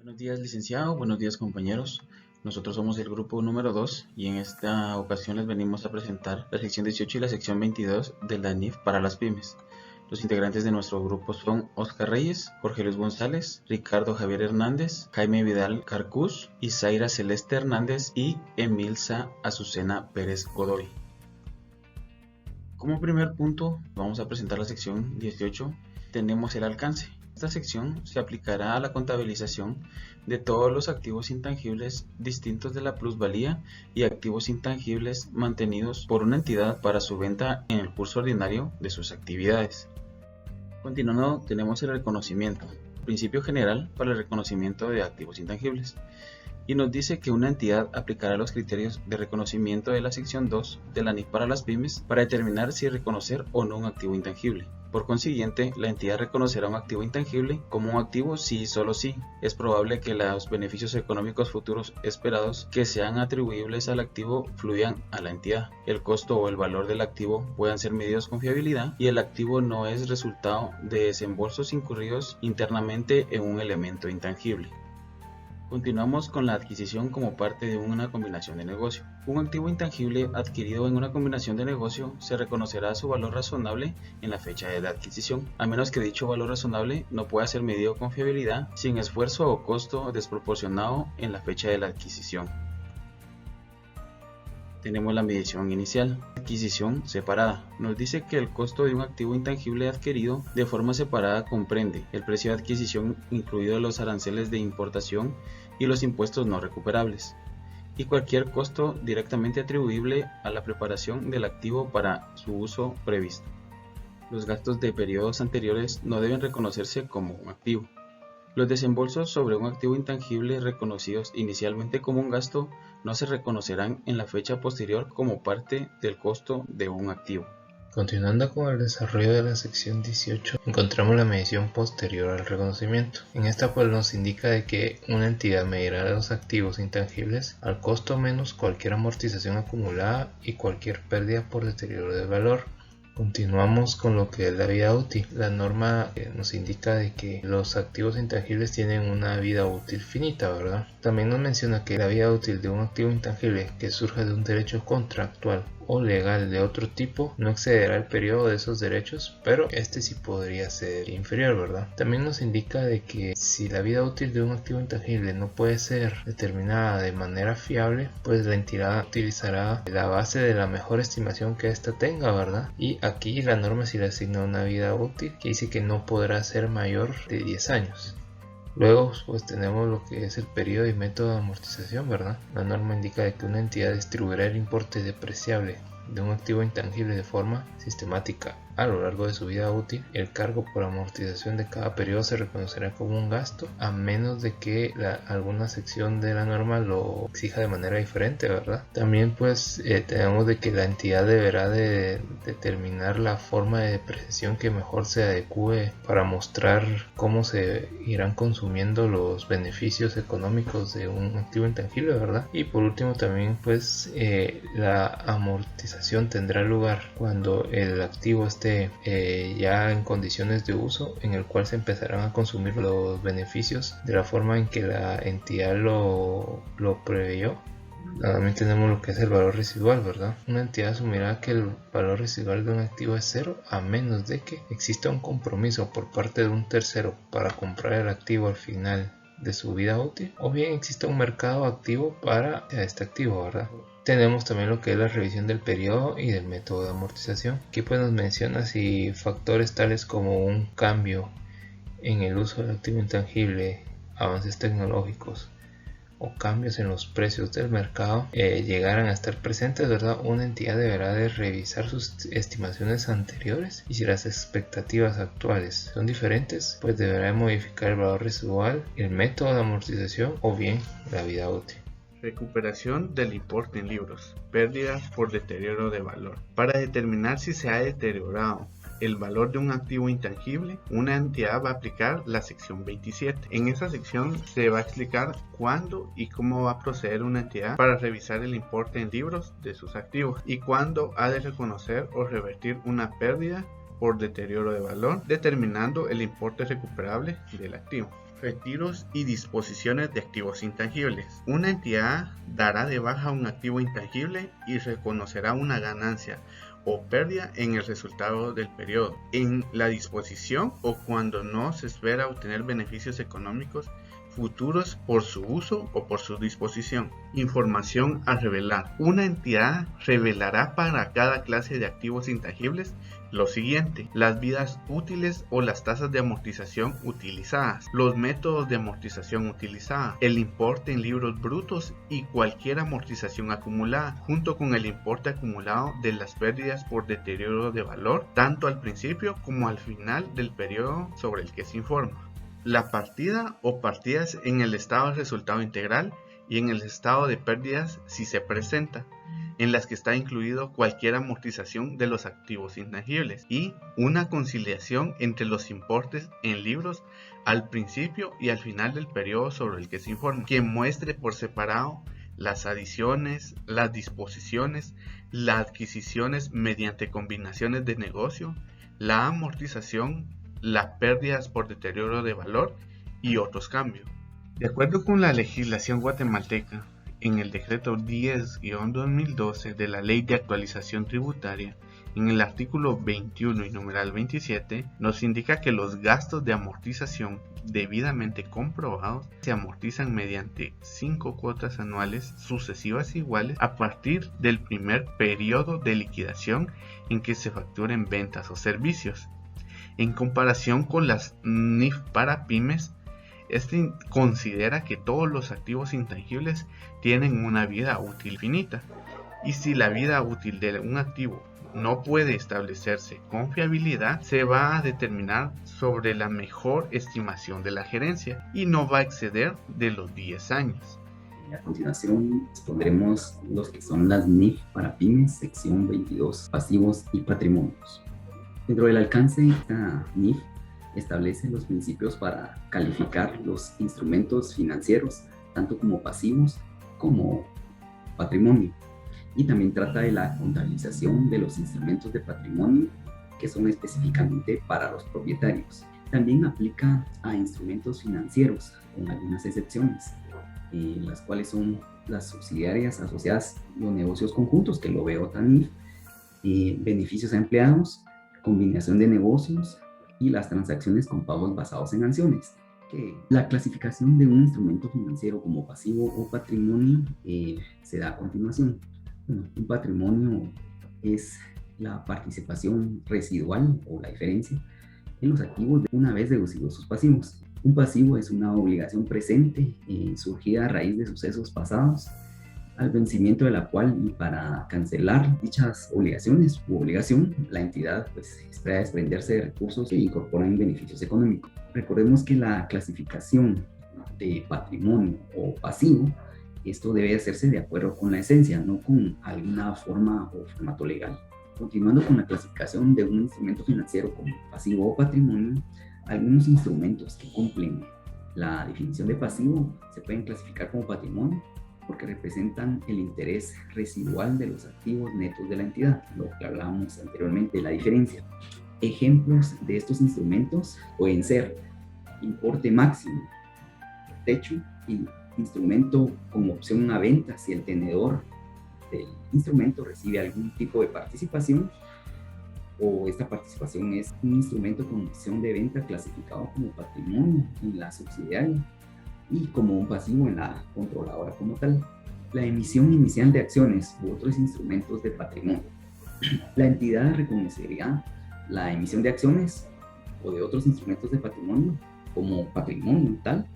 Buenos días, licenciado. Buenos días, compañeros. Nosotros somos el grupo número 2 y en esta ocasión les venimos a presentar la sección 18 y la sección 22 de la NIF para las pymes. Los integrantes de nuestro grupo son Oscar Reyes, Jorge Luis González, Ricardo Javier Hernández, Jaime Vidal Carcús, Isaira Celeste Hernández y Emilsa Azucena Pérez Godoy. Como primer punto, vamos a presentar la sección 18. Tenemos el alcance. Esta sección se aplicará a la contabilización de todos los activos intangibles distintos de la plusvalía y activos intangibles mantenidos por una entidad para su venta en el curso ordinario de sus actividades. Continuando, tenemos el reconocimiento, principio general para el reconocimiento de activos intangibles. Y nos dice que una entidad aplicará los criterios de reconocimiento de la sección 2 de la NIF para las pymes para determinar si reconocer o no un activo intangible. Por consiguiente, la entidad reconocerá un activo intangible como un activo si y solo si es probable que los beneficios económicos futuros esperados que sean atribuibles al activo fluyan a la entidad. El costo o el valor del activo puedan ser medidos con fiabilidad y el activo no es resultado de desembolsos incurridos internamente en un elemento intangible. Continuamos con la adquisición como parte de una combinación de negocio. Un activo intangible adquirido en una combinación de negocio se reconocerá su valor razonable en la fecha de la adquisición, a menos que dicho valor razonable no pueda ser medido con fiabilidad sin esfuerzo o costo desproporcionado en la fecha de la adquisición. Tenemos la medición inicial. Adquisición separada. Nos dice que el costo de un activo intangible adquirido de forma separada comprende el precio de adquisición incluido los aranceles de importación y los impuestos no recuperables, y cualquier costo directamente atribuible a la preparación del activo para su uso previsto. Los gastos de periodos anteriores no deben reconocerse como un activo. Los desembolsos sobre un activo intangible reconocidos inicialmente como un gasto no se reconocerán en la fecha posterior como parte del costo de un activo. Continuando con el desarrollo de la sección 18, encontramos la medición posterior al reconocimiento. En esta pues nos indica de que una entidad medirá los activos intangibles al costo menos cualquier amortización acumulada y cualquier pérdida por deterioro de valor. Continuamos con lo que es la vida útil. La norma nos indica de que los activos intangibles tienen una vida útil finita, ¿verdad? También nos menciona que la vida útil de un activo intangible que surja de un derecho contractual o legal de otro tipo no excederá el periodo de esos derechos, pero este sí podría ser inferior, ¿verdad? También nos indica de que si la vida útil de un activo intangible no puede ser determinada de manera fiable, pues la entidad utilizará la base de la mejor estimación que ésta tenga, ¿verdad? Y aquí la norma sí le asigna una vida útil que dice que no podrá ser mayor de 10 años. Luego pues tenemos lo que es el periodo y método de amortización, ¿verdad? La norma indica de que una entidad distribuirá el importe depreciable de un activo intangible de forma sistemática a lo largo de su vida útil. El cargo por amortización de cada periodo se reconocerá como un gasto, a menos de que alguna sección de la norma lo exija de manera diferente, ¿verdad? También pues tenemos de que la entidad deberá de determinar la forma de depreciación que mejor se adecue para mostrar cómo se irán consumiendo los beneficios económicos de un activo intangible, ¿verdad? Y por último también pues la amortización tendrá lugar cuando el activo esté ya en condiciones de uso, en el cual se empezarán a consumir los beneficios de la forma en que la entidad lo preveyó. También tenemos lo que es el valor residual, ¿verdad? Una entidad asumirá que el valor residual de un activo es cero a menos de que exista un compromiso por parte de un tercero para comprar el activo al final de su vida útil, o bien existe un mercado activo para este activo, ¿verdad? Tenemos también lo que es la revisión del periodo y del método de amortización. Aquí pues nos menciona si factores tales como un cambio en el uso del activo intangible, avances tecnológicos o cambios en los precios del mercado llegaran a estar presentes, ¿verdad? Una entidad deberá de revisar sus estimaciones anteriores, y si las expectativas actuales son diferentes, pues deberá de modificar el valor residual, el método de amortización o bien la vida útil. Recuperación del importe en libros. Pérdidas por deterioro de valor. Para determinar si se ha deteriorado el valor de un activo intangible, una entidad va a aplicar la sección 27. En esa sección se va a explicar cuándo y cómo va a proceder una entidad para revisar el importe en libros de sus activos y cuándo ha de reconocer o revertir una pérdida por deterioro de valor, determinando el importe recuperable del activo. Retiros y disposiciones de activos intangibles. Una entidad dará de baja un activo intangible y reconocerá una ganancia o pérdida en el resultado del periodo, en la disposición o cuando no se espera obtener beneficios económicos futuros por su uso o por su disposición. Información a revelar. Una entidad revelará para cada clase de activos intangibles lo siguiente: las vidas útiles o las tasas de amortización utilizadas, los métodos de amortización utilizadas, el importe en libros brutos y cualquier amortización acumulada, junto con el importe acumulado de las pérdidas por deterioro de valor, tanto al principio como al final del periodo sobre el que se informa. La partida o partidas en el estado de resultado integral y en el estado de pérdidas si se presenta, en las que está incluido cualquier amortización de los activos intangibles, y una conciliación entre los importes en libros al principio y al final del periodo sobre el que se informa, que muestre por separado las adiciones, las disposiciones, las adquisiciones mediante combinaciones de negocio, la amortización, las pérdidas por deterioro de valor y otros cambios. De acuerdo con la legislación guatemalteca, en el decreto 10-2012 de la Ley de Actualización Tributaria, en el artículo 21 y numeral 27, nos indica que los gastos de amortización debidamente comprobados se amortizan mediante 5 cuotas anuales sucesivas iguales a partir del primer periodo de liquidación en que se facturen ventas o servicios. En comparación con las NIF para pymes, este considera que todos los activos intangibles tienen una vida útil finita, y si la vida útil de un activo no puede establecerse con fiabilidad, se va a determinar sobre la mejor estimación de la gerencia y no va a exceder de los 10 años. A continuación expondremos los que son las NIF para pymes, sección 22, pasivos y patrimonios. Dentro del alcance, esta NIF establece los principios para calificar los instrumentos financieros, tanto como pasivos como patrimonio. Y también trata de la contabilización de los instrumentos de patrimonio que son específicamente para los propietarios. También aplica a instrumentos financieros, con algunas excepciones, las cuales son las subsidiarias asociadas a los negocios conjuntos, que lo veo también, beneficios a empleados, combinación de negocios y las transacciones con pagos basados en acciones. Que la clasificación de un instrumento financiero como pasivo o patrimonio se da a continuación. Bueno, un patrimonio es la participación residual o la diferencia en los activos una vez deducidos sus pasivos. Un pasivo es una obligación presente surgida a raíz de sucesos pasados, al vencimiento de la cual, y para cancelar dichas obligaciones u obligación, la entidad espera desprenderse de recursos que incorporan beneficios económicos. Recordemos que la clasificación de patrimonio o pasivo, esto debe hacerse de acuerdo con la esencia, no con alguna forma o formato legal. Continuando con la clasificación de un instrumento financiero como pasivo o patrimonio, algunos instrumentos que cumplen la definición de pasivo se pueden clasificar como patrimonio porque representan el interés residual de los activos netos de la entidad, lo que hablábamos anteriormente de la diferencia. Ejemplos de estos instrumentos pueden ser importe máximo, techo y instrumento con opción a venta si el tenedor del instrumento recibe algún tipo de participación, o esta participación es un instrumento con opción de venta clasificado como patrimonio en la subsidiaria y como un pasivo en la controladora como tal. La emisión inicial de acciones u otros instrumentos de patrimonio. La entidad reconocería la emisión de acciones o de otros instrumentos de patrimonio como patrimonio tal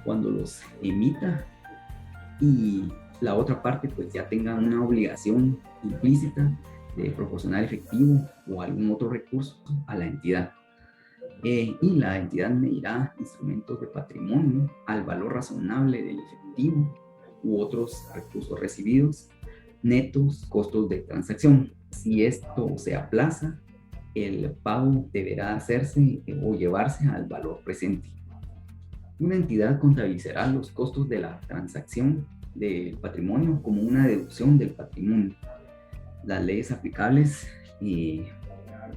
cuando los emita y la otra parte ya tenga una obligación implícita de proporcionar efectivo o algún otro recurso a la entidad. Y la entidad medirá instrumentos de patrimonio al valor razonable del efectivo u otros recursos recibidos, netos, costos de transacción. Si esto se aplaza, el pago deberá hacerse o llevarse al valor presente. Una entidad contabilizará los costos de la transacción del patrimonio como una deducción del patrimonio. Las leyes aplicables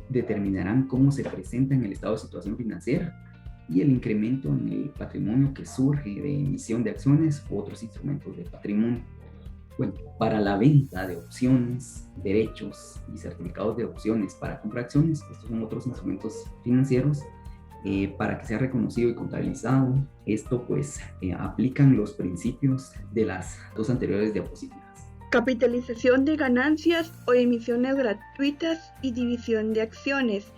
determinarán cómo se presenta en el estado de situación financiera y el incremento en el patrimonio que surge de emisión de acciones u otros instrumentos de patrimonio. Bueno, para la venta de opciones, derechos y certificados de opciones para comprar acciones, estos son otros instrumentos financieros, para que sea reconocido y contabilizado. Esto pues aplican los principios de las dos anteriores diapositivas. Capitalización de ganancias o emisiones gratuitas y división de acciones,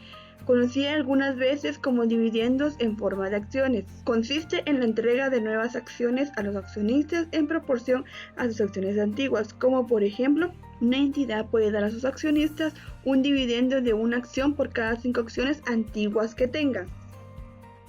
conocida algunas veces como dividendos en forma de acciones. Consiste en la entrega de nuevas acciones a los accionistas en proporción a sus acciones antiguas, como por ejemplo, una entidad puede dar a sus accionistas un dividendo de una acción por cada 5 acciones antiguas que tenga.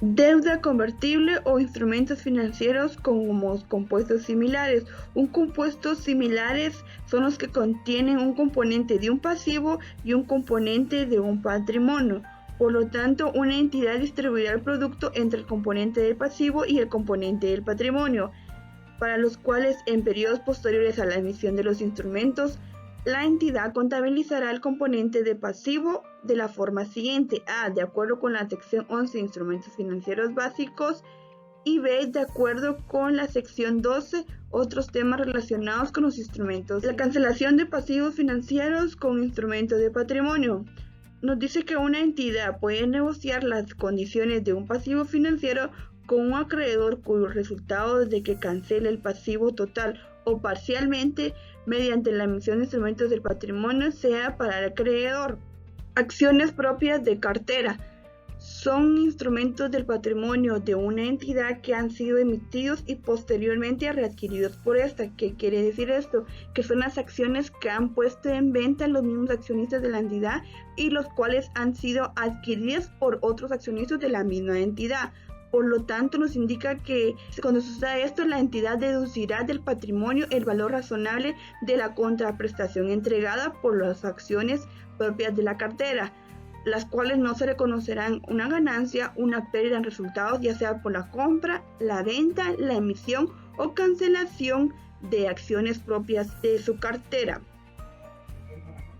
Deuda convertible o instrumentos financieros como compuestos similares. Un compuestos similares son los que contienen un componente de un pasivo y un componente de un patrimonio. Por lo tanto, una entidad distribuirá el producto entre el componente del pasivo y el componente del patrimonio, para los cuales en periodos posteriores a la emisión de los instrumentos, la entidad contabilizará el componente de pasivo de la forma siguiente: A, de acuerdo con la sección 11 de Instrumentos Financieros Básicos, y B, de acuerdo con la sección 12, otros temas relacionados con los instrumentos. La cancelación de pasivos financieros con instrumentos de patrimonio. Nos dice que una entidad puede negociar las condiciones de un pasivo financiero con un acreedor cuyo resultado de que cancele el pasivo total o parcialmente mediante la emisión de instrumentos del patrimonio sea para el acreedor. Acciones propias de cartera. Son instrumentos del patrimonio de una entidad que han sido emitidos y posteriormente readquiridos por esta. ¿Qué quiere decir esto? Que son las acciones que han puesto en venta los mismos accionistas de la entidad y los cuales han sido adquiridas por otros accionistas de la misma entidad. Por lo tanto, nos indica que cuando suceda esto, la entidad deducirá del patrimonio el valor razonable de la contraprestación entregada por las acciones propias de la cartera, las cuales no se reconocerán una ganancia, una pérdida en resultados, ya sea por la compra, la venta, la emisión o cancelación de acciones propias de su cartera.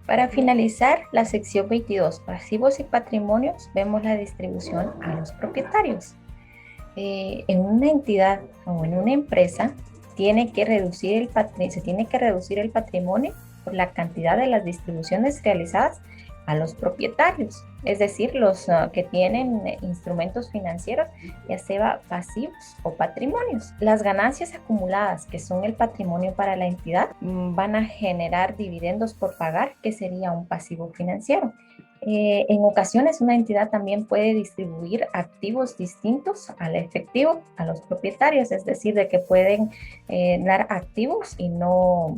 Para finalizar la sección 22, pasivos y patrimonios, vemos la distribución a los propietarios. En una entidad o en una empresa se tiene que reducir el patrimonio por la cantidad de las distribuciones realizadas a los propietarios, es decir, los que tienen instrumentos financieros, ya sea pasivos o patrimonios. Las ganancias acumuladas, que son el patrimonio para la entidad, van a generar dividendos por pagar, que sería un pasivo financiero. En ocasiones una entidad también puede distribuir activos distintos al efectivo a los propietarios, es decir, de que pueden dar activos y no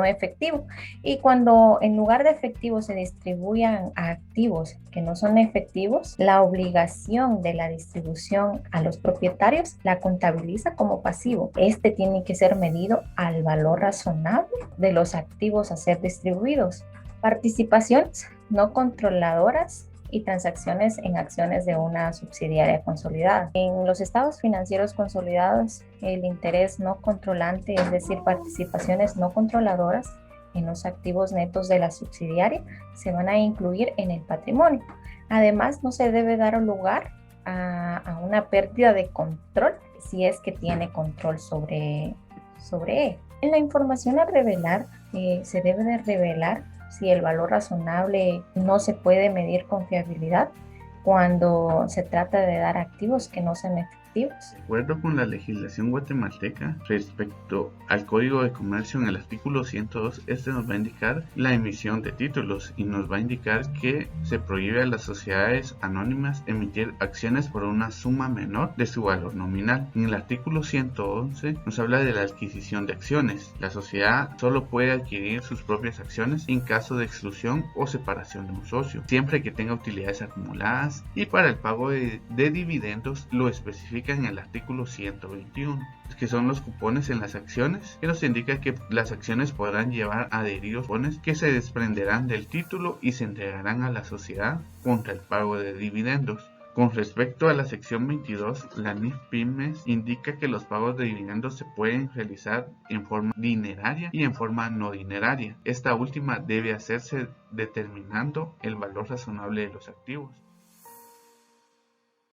efectivo. Y cuando en lugar de efectivo se distribuyan a activos que no son efectivos, la obligación de la distribución a los propietarios la contabiliza como pasivo. Este tiene que ser medido al valor razonable de los activos a ser distribuidos. Participaciones no controladoras y transacciones en acciones de una subsidiaria consolidada. En los estados financieros consolidados, el interés no controlante, es decir, participaciones no controladoras en los activos netos de la subsidiaria, se van a incluir en el patrimonio. Además, no se debe dar lugar a una pérdida de control si es que tiene control sobre él. En la información a revelar, se debe de revelar si el valor razonable no se puede medir con fiabilidad cuando se trata de dar activos que no sean efectivos. De acuerdo con la legislación guatemalteca respecto al Código de Comercio, en el artículo 102, este nos va a indicar la emisión de títulos y nos va a indicar que se prohíbe a las sociedades anónimas emitir acciones por una suma menor de su valor nominal. En el artículo 111 nos habla de la adquisición de acciones. La sociedad solo puede adquirir sus propias acciones en caso de exclusión o separación de un socio, siempre que tenga utilidades acumuladas, y para el pago de dividendos lo especifica en el artículo 121, que son los cupones en las acciones, que nos indica que las acciones podrán llevar adheridos cupones que se desprenderán del título y se entregarán a la sociedad contra el pago de dividendos. Con respecto a la sección 22, la NIF Pymes indica que los pagos de dividendos se pueden realizar en forma dineraria y en forma no dineraria. Esta última debe hacerse determinando el valor razonable de los activos.